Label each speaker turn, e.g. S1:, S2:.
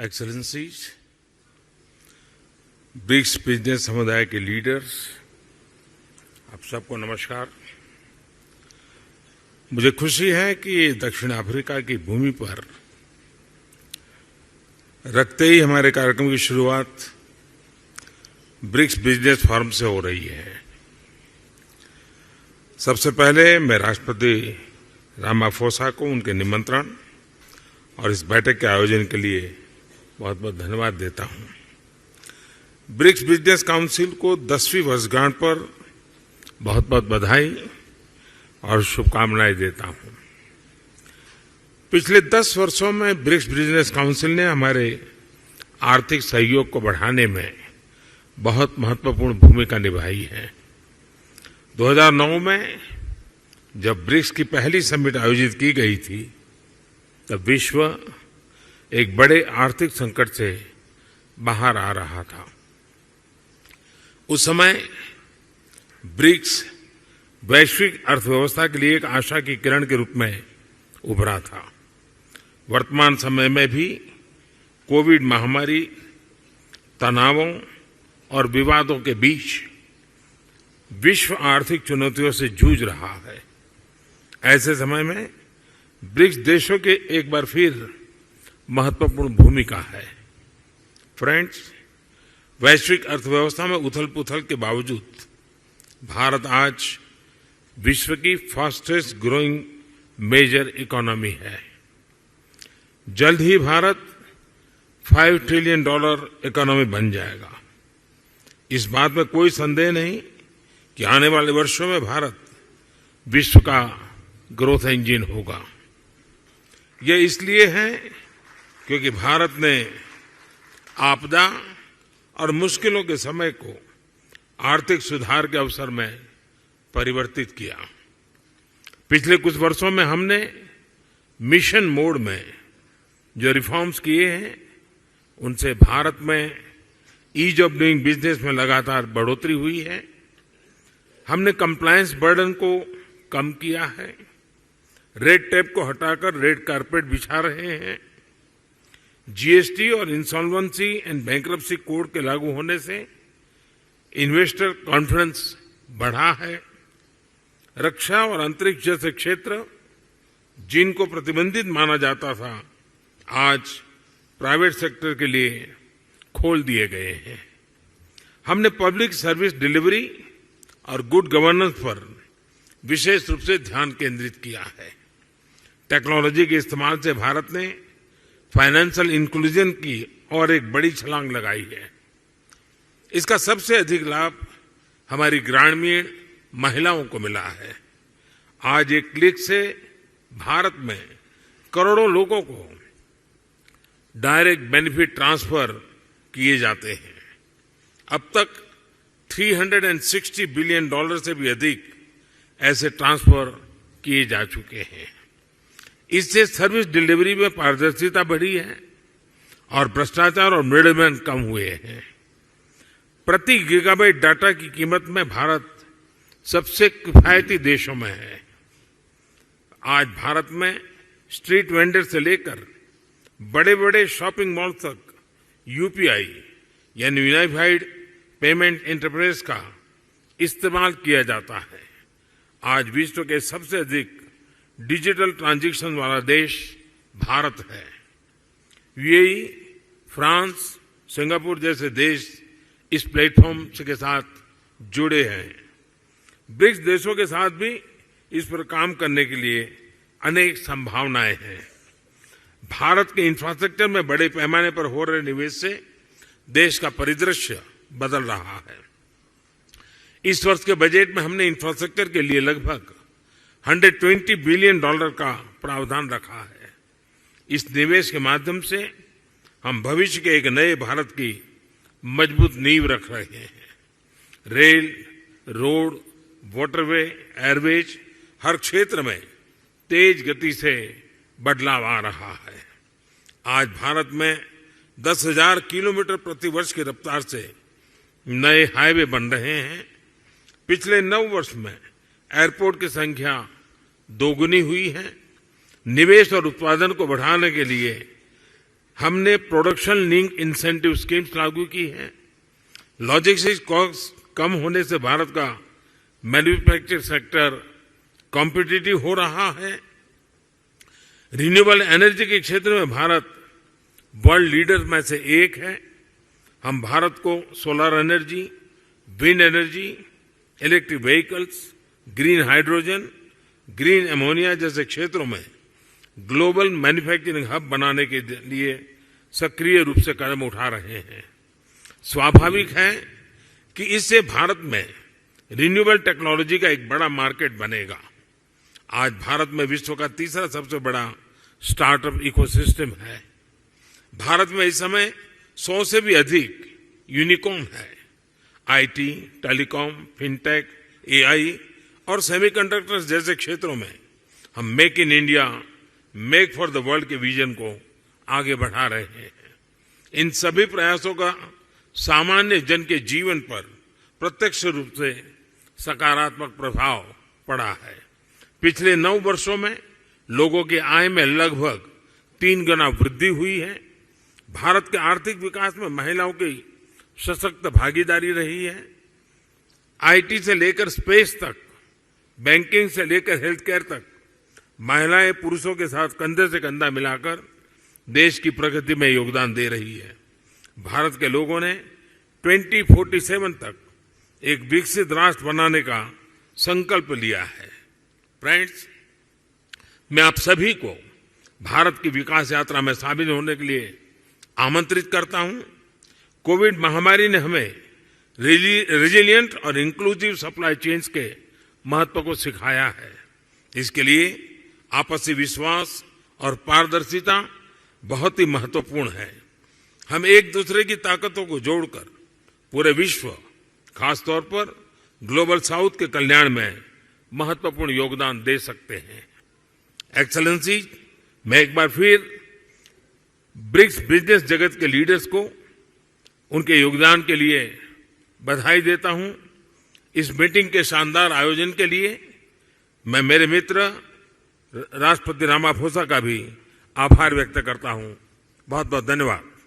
S1: Excellencies, BRICS business समुदाय के leaders, आप सबको नमस्कार। मुझे खुशी है कि दक्षिण अफ्रीका की भूमि पर रखते ही हमारे कार्यक्रम की शुरुआत ब्रिक्स बिजनेस फोरम से हो रही है। सबसे पहले मैं राष्ट्रपति रामाफोसा को उनके निमंत्रण और इस बैठक के आयोजन के लिए बहुत बहुत धन्यवाद देता हूं। ब्रिक्स बिजनेस काउंसिल को 10वीं वर्षगांठ पर बहुत बहुत बधाई और शुभकामनाएं देता हूं। पिछले 10 वर्षों में ब्रिक्स बिजनेस काउंसिल ने हमारे आर्थिक सहयोग को बढ़ाने में बहुत महत्वपूर्ण भूमिका निभाई है। 2009 में जब ब्रिक्स की पहली समिट आयोजित की गई थी, तब विश्व एक बड़े आर्थिक संकट से बाहर आ रहा था। उस समय ब्रिक्स वैश्विक अर्थव्यवस्था के लिए एक आशा की किरण के रूप में उभरा था। वर्तमान समय में भी कोविड महामारी, तनावों और विवादों के बीच विश्व आर्थिक चुनौतियों से जूझ रहा है। ऐसे समय में ब्रिक्स देशों के एक बार फिर महत्वपूर्ण भूमिका है। फ्रेंड्स, वैश्विक अर्थव्यवस्था में उथल-पुथल के बावजूद भारत आज विश्व की फास्टेस्ट ग्रोइंग मेजर इकोनॉमी है। जल्द ही भारत $5 ट्रिलियन इकोनॉमी बन जाएगा। इस बात में कोई संदेह नहीं कि आने वाले वर्षों में भारत विश्व का ग्रोथ इंजन होगा। ये इसलिए है क्योंकि भारत ने आपदा और मुश्किलों के समय को आर्थिक सुधार के अवसर में परिवर्तित किया। पिछले कुछ वर्षों में हमने मिशन मोड में जो रिफॉर्म्स किए हैं, उनसे भारत में ईज ऑफ डूइंग बिजनेस में लगातार बढ़ोतरी हुई है। हमने कंप्लायंस बर्डन को कम किया है, रेड टेप को हटाकर रेड कारपेट बिछा रहे हैं। जीएसटी और इंसॉल्वेंसी एंड बैंक्रप्सी कोड के लागू होने से इन्वेस्टर कॉन्फिडेंस बढ़ा है। रक्षा और अंतरिक्ष जैसे क्षेत्र जिनको प्रतिबंधित माना जाता था, आज प्राइवेट सेक्टर के लिए खोल दिए गए हैं। हमने पब्लिक सर्विस डिलीवरी और गुड गवर्नेंस पर विशेष रूप से ध्यान केंद्रित किया है। टेक्नोलॉजी के इस्तेमाल से भारत ने फाइनेंशियल इंक्लूजन की और एक बड़ी छलांग लगाई है। इसका सबसे अधिक लाभ हमारी ग्रामीण महिलाओं को मिला है। आज एक क्लिक से भारत में करोड़ों लोगों को डायरेक्ट बेनिफिट ट्रांसफर किए जाते हैं। अब तक $360 बिलियन से भी अधिक ऐसे ट्रांसफर किए जा चुके हैं। इससे सर्विस डिलीवरी में पारदर्शिता बढ़ी है और भ्रष्टाचार और मिडलमैन कम हुए हैं। प्रति गीगाबाइट डाटा की कीमत में भारत सबसे किफायती देशों में है। आज भारत में स्ट्रीट वेंडर से लेकर बड़े बड़े शॉपिंग मॉल तक यूपीआई यानी यूनिफाइड पेमेंट इंटरफेस का इस्तेमाल किया जाता है। आज विश्व के सबसे अधिक डिजिटल ट्रांजैक्शन वाला देश भारत है। यूएई, फ्रांस, सिंगापुर जैसे देश इस प्लेटफॉर्म के साथ जुड़े हैं। ब्रिक्स देशों के साथ भी इस पर काम करने के लिए अनेक संभावनाएं हैं। भारत के इंफ्रास्ट्रक्चर में बड़े पैमाने पर हो रहे निवेश से देश का परिदृश्य बदल रहा है। इस वर्ष के बजट में हमने इंफ्रास्ट्रक्चर के लिए लगभग $120 बिलियन का प्रावधान रखा है। इस निवेश के माध्यम से हम भविष्य के एक नए भारत की मजबूत नींव रख रहे हैं। रेल, रोड, वाटरवे, एयरवेज हर क्षेत्र में तेज गति से बदलाव आ रहा है। आज भारत में 10,000 किलोमीटर प्रति वर्ष की रफ्तार से नए हाईवे बन रहे हैं। पिछले 9 वर्ष में एयरपोर्ट की संख्या दोगुनी हुई है। निवेश और उत्पादन को बढ़ाने के लिए हमने प्रोडक्शन लिंक इंसेंटिव स्कीम्स लागू की हैं। लॉजिस्टिक्स कॉस्ट कम होने से भारत का मैन्युफैक्चरिंग सेक्टर कॉम्पिटिटिव हो रहा है। रिन्यूएबल एनर्जी के क्षेत्र में भारत वर्ल्ड लीडर में से एक है। हम भारत को solar energy, wind energy, electric vehicles, green hydrogen, green ammonia जैसे क्षेत्रों में ग्लोबल मैन्युफैक्चरिंग हब बनाने के लिए सक्रिय रूप से कदम उठा रहे हैं। स्वाभाविक है कि इससे भारत में रिन्यूएबल टेक्नोलॉजी का एक बड़ा मार्केट बनेगा। आज भारत में विश्व का तीसरा सबसे बड़ा स्टार्टअप इकोसिस्टम है। भारत में इस समय 100 से भी अधिक यूनिकॉर्न है। आईटी, टेलीकॉम, फिनटेक, एआई और सेमीकंडक्टर्स जैसे क्षेत्रों में हम make in India, make for the world के विजन को आगे बढ़ा रहे हैं। इन सभी प्रयासों का सामान्य जन के जीवन पर प्रत्यक्ष रूप से सकारात्मक प्रभाव पड़ा है। पिछले 9 वर्षों में लोगों की आय में लगभग 3 गुना वृद्धि हुई है। भारत के आर्थिक विकास में महिलाओं की सशक्त भागीदारी रही है। आईटी से लेकर स्पेस तक, बैंकिंग से लेकर हेल्थ केयर तक महिलाएं पुरुषों के साथ कंधे से कंधा मिलाकर देश की प्रगति में योगदान दे रही है। भारत के लोगों ने 2047 तक एक विकसित राष्ट्र बनाने का संकल्प लिया है। फ्रेंड्स, मैं आप सभी को भारत की विकास यात्रा में शामिल होने के लिए आमंत्रित करता हूं। कोविड महामारी ने हमें रेजिलिएंट और इंक्लूसिव सप्लाई चेन्स के महत्व को सिखाया है। इसके लिए आपसी विश्वास और पारदर्शिता बहुत ही महत्वपूर्ण है। हम एक दूसरे की ताकतों को जोड़कर पूरे विश्व, खासतौर पर ग्लोबल साउथ के कल्याण में महत्वपूर्ण योगदान दे सकते हैं। एक्सेलेंसी, मैं एक बार फिर ब्रिक्स बिजनेस जगत के लीडर्स को उनके योगदान के लिए बधाई देता हूं। इस मीटिंग के शानदार आयोजन के लिए मैं मेरे मित्र राष्ट्रपति रामाफोसा का भी आभार व्यक्त करता हूं। बहुत बहुत धन्यवाद।